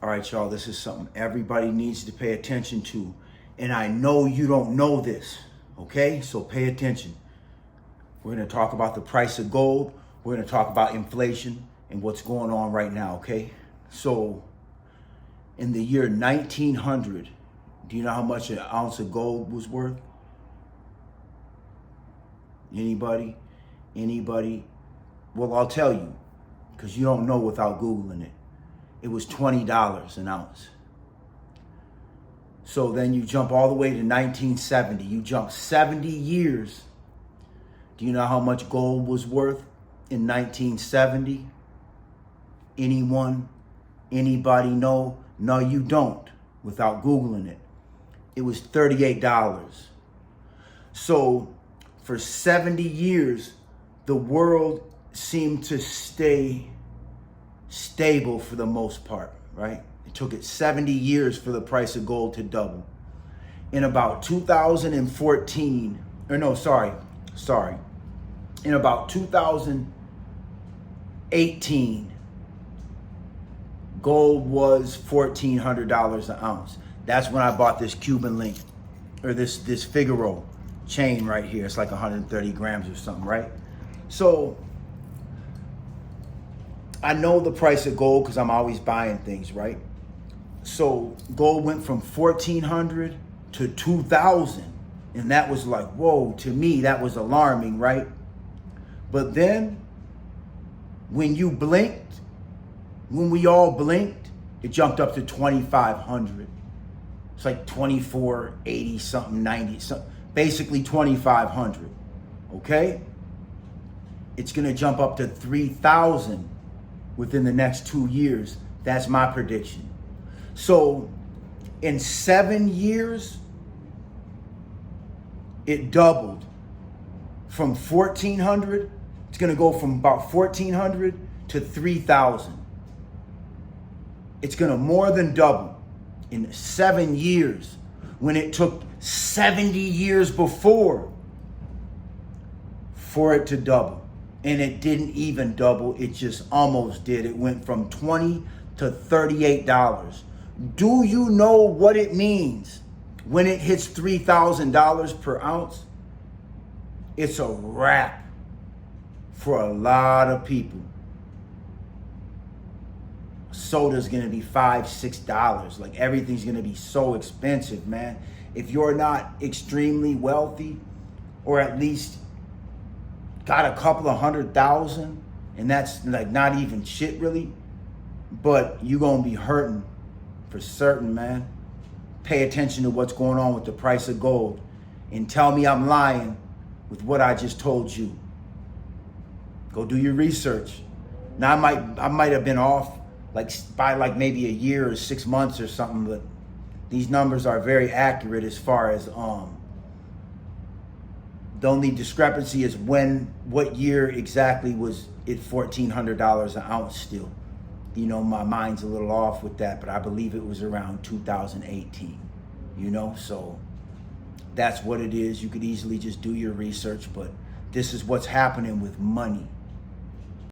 All right, y'all, this is something everybody needs to pay attention to. And I know you don't know this, okay? So pay attention. We're gonna talk about the price of gold. We're gonna talk about inflation and what's going on right now, okay? So in the year 1900, do you know how much an ounce of gold was worth? Anybody? Anybody? Well, I'll tell you, because you don't know without Googling it. It was $20 an ounce. So then you jump all the way to 1970. You jump 70 years. Do you know how much gold was worth in 1970? Anyone? Anybody know? No, you don't, without Googling it. It was $38. So for 70 years, the world seemed to stay stable for the most part, right? It took it 70 years for the price of gold to double. In about 2014, or no, sorry. In about 2018, gold was $1,400 an ounce. That's when I bought this Cuban link, or this Figaro chain right here. It's like 130 grams or something, right? So I know the price of gold because I'm always buying things, right? So gold went from 1,400 to 2,000. And that was like, whoa, to me, that was alarming, right? But then when you blinked, when we all blinked, it jumped up to 2,500. It's like 2,480 something, 90 something, basically 2,500, okay? It's gonna jump up to 3,000 within the next 2 years. That's my prediction. So in 7 years, it doubled from 1,400. It's gonna go from about 1,400 to 3,000. It's gonna more than double in 7 years when it took 70 years before for it to double. And it didn't even double, it just almost did. It went from $20 to $38. Do you know what it means when it hits $3,000 per ounce? It's a wrap for a lot of people. Soda's gonna be $5, $6. Like, everything's gonna be so expensive, man. If you're not extremely wealthy, or at least got a couple of 100,000, and that's like not even shit really, but you gonna be hurting for certain, man. Pay attention to what's going on with the price of gold and tell me I'm lying with what I just told you. Go do your research. Now I might have been off by maybe a year or 6 months or something, but these numbers are very accurate as far as the only discrepancy is what year exactly was it $1,400 an ounce still. You know, my mind's a little off with that, but I believe it was around 2018, you know? So that's what it is. You could easily just do your research, but this is what's happening with money.